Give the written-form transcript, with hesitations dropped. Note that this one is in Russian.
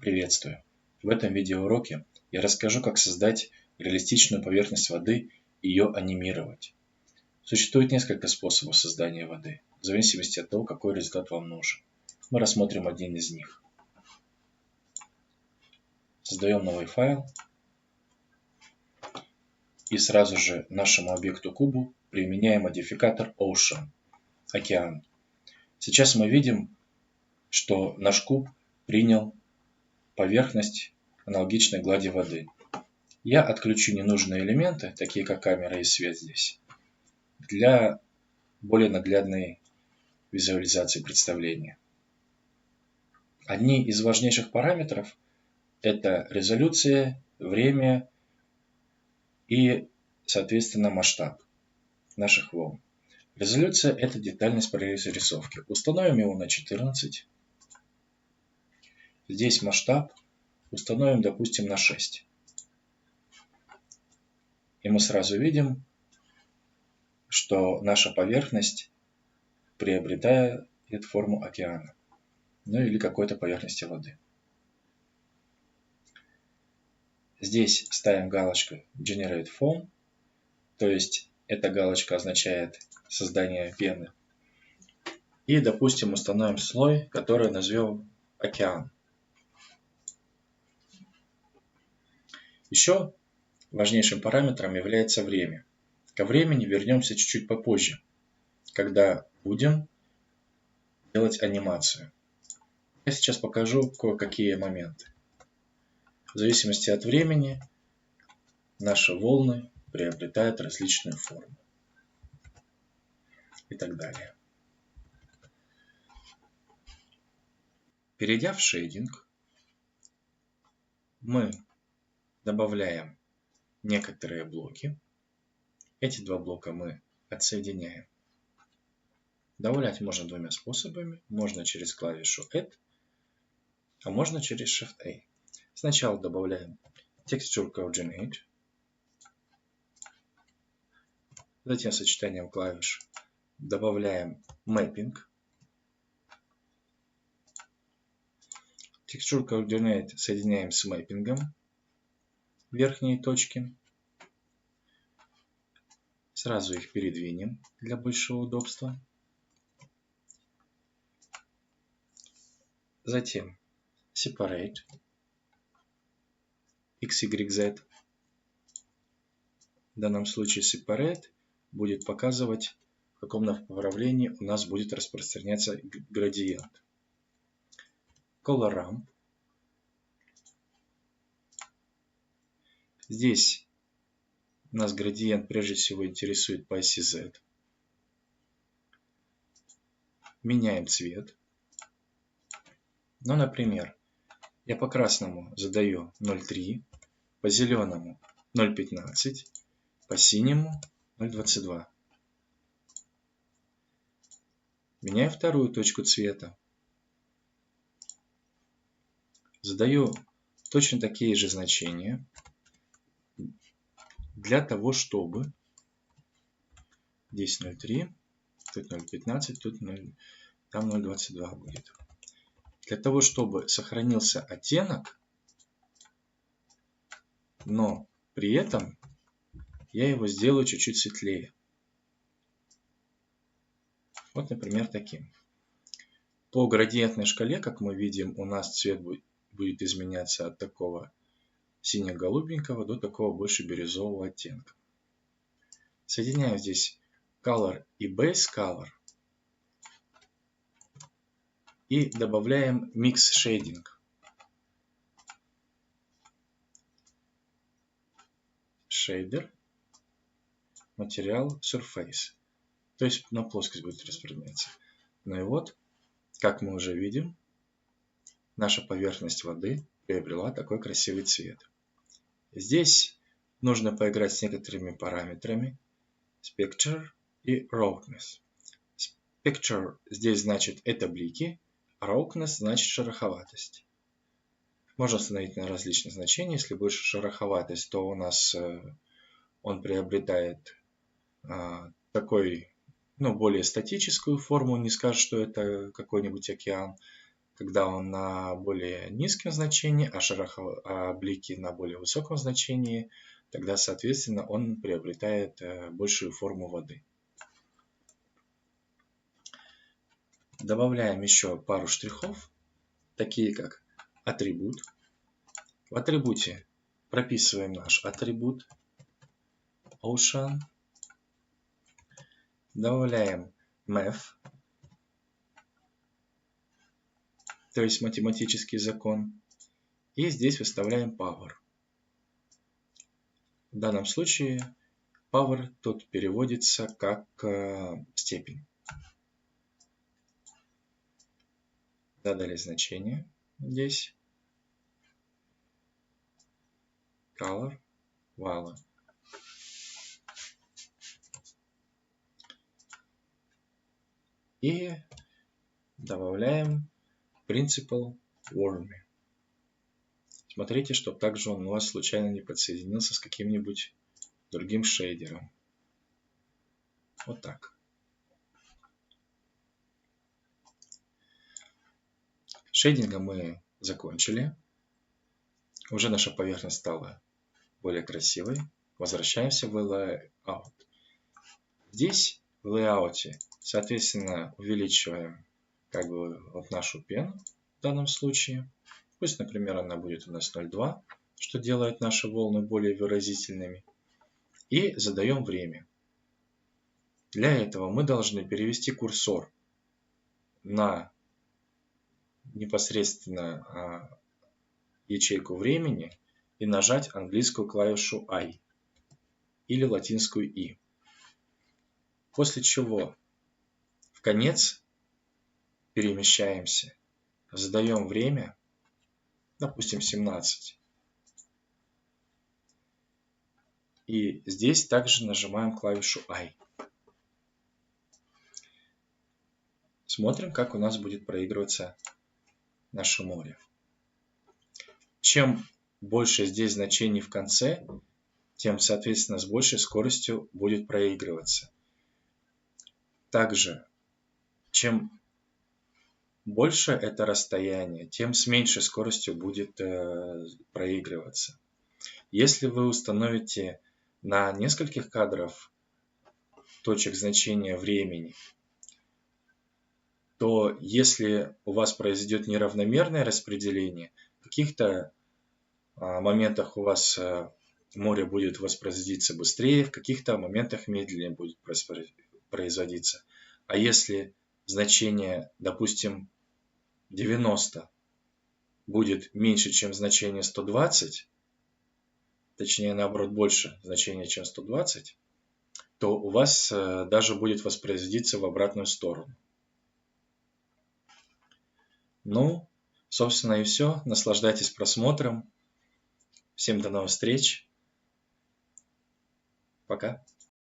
Приветствую! В этом видеоуроке я расскажу, как создать реалистичную поверхность воды и ее анимировать. Существует несколько способов создания воды, в зависимости от того, какой результат вам нужен. Мы рассмотрим один из них. Создаем новый файл и сразу же нашему объекту кубу применяем модификатор Ocean – океан. Сейчас мы видим, что наш куб принял поверхность аналогичной глади воды. Я отключу ненужные элементы, такие как камера и свет здесь, для более наглядной визуализации представления. Одни из важнейших параметров – это резолюция, время и, соответственно, масштаб наших волн. Резолюция – это детальность прорисовки. Установим его на 14. Здесь масштаб установим, допустим, на 6. И мы сразу видим, что наша поверхность приобретает форму океана, ну или какой-то поверхности воды. Здесь ставим галочку Generate Foam, то есть эта галочка означает создание пены. И, допустим, установим слой, который назовем океан. Еще важнейшим параметром является время. Ко времени вернемся чуть-чуть попозже, когда будем делать анимацию. Я сейчас покажу кое-какие моменты. В зависимости от времени наши волны приобретают различную форму и так далее. Перейдя в шейдинг, мы добавляем некоторые блоки. Эти два блока мы отсоединяем. Добавлять можно двумя способами. Можно через клавишу Add, а можно через Shift-A. Сначала добавляем Texture Coordinate. Затем сочетанием клавиш добавляем Mapping. Texture Coordinate соединяем с мэппингом верхние точки. Сразу их передвинем для большего удобства. Затем Separate X, Y, Z. В данном случае Separate будет показывать, в каком направлении у нас будет распространяться градиент. Color Ramp. Здесь нас градиент прежде всего интересует по оси Z. Меняем цвет. Ну, например, я по красному задаю 0,3, по зеленому 0,15, по синему 0,22. Меняю вторую точку цвета. Задаю точно такие же значения для того, чтобы здесь 0,3, тут 0,15, тут 0, там 0,22 будет. Для того, чтобы сохранился оттенок, но при этом я его сделаю чуть-чуть светлее. Вот, например, таким. По градиентной шкале, как мы видим, у нас цвет будет изменяться от такого сине-голубенького до такого больше бирюзового оттенка. Соединяем здесь Color и Base Color. И добавляем Mix Shading. Shader. Материал Surface. То есть на плоскость будет распространяться. Ну и вот, как мы уже видим, наша поверхность воды приобрела такой красивый цвет. Здесь нужно поиграть с некоторыми параметрами. Spectre и Roughness. Spectre здесь значит это блики, а Roughness значит шероховатость. Можно установить на различные значения. Если больше шероховатость, то у нас он приобретает такой, более статическую форму. Не скажешь, что это какой-нибудь океан. когда он на более низком значении, а блики на более высоком значении, тогда, соответственно, он приобретает большую форму воды. Добавляем еще пару штрихов, такие как атрибут. В атрибуте прописываем наш атрибут Ocean. Добавляем math, то есть математический закон. И здесь выставляем power. В данном случае power тут переводится как степень. Задали значение здесь. Color, value. И добавляем principal warm. Смотрите, чтобы также он у вас случайно не подсоединился с каким-нибудь другим шейдером. Вот так. Шейдингом мы закончили. Уже наша поверхность стала более красивой. Возвращаемся в Layout. Здесь в Layout, соответственно, увеличиваем вот нашу пену в данном случае. Пусть, например, она будет у нас 0,2, что делает наши волны более выразительными. И задаем время. Для этого мы должны перевести курсор на непосредственно ячейку времени и нажать английскую клавишу I или латинскую I. После чего в конец перемещаемся, задаем время, допустим, 17. И здесь также нажимаем клавишу I. Смотрим, как у нас будет проигрываться наше море. Чем больше здесь значений в конце, тем, соответственно, с большей скоростью будет проигрываться. Также, чем больше это расстояние, тем с меньшей скоростью будет проигрываться. Если вы установите на нескольких кадров точек значения времени, то если у вас произойдет неравномерное распределение, в каких-то моментах у вас море будет воспроизводиться быстрее, в каких-то моментах медленнее будет производиться. А если значение, допустим, 90 будет меньше, чем значение 120, точнее, наоборот, больше значения, чем 120, то у вас даже будет воспроизводиться в обратную сторону. Ну, собственно и все. Наслаждайтесь просмотром. Всем до новых встреч. Пока.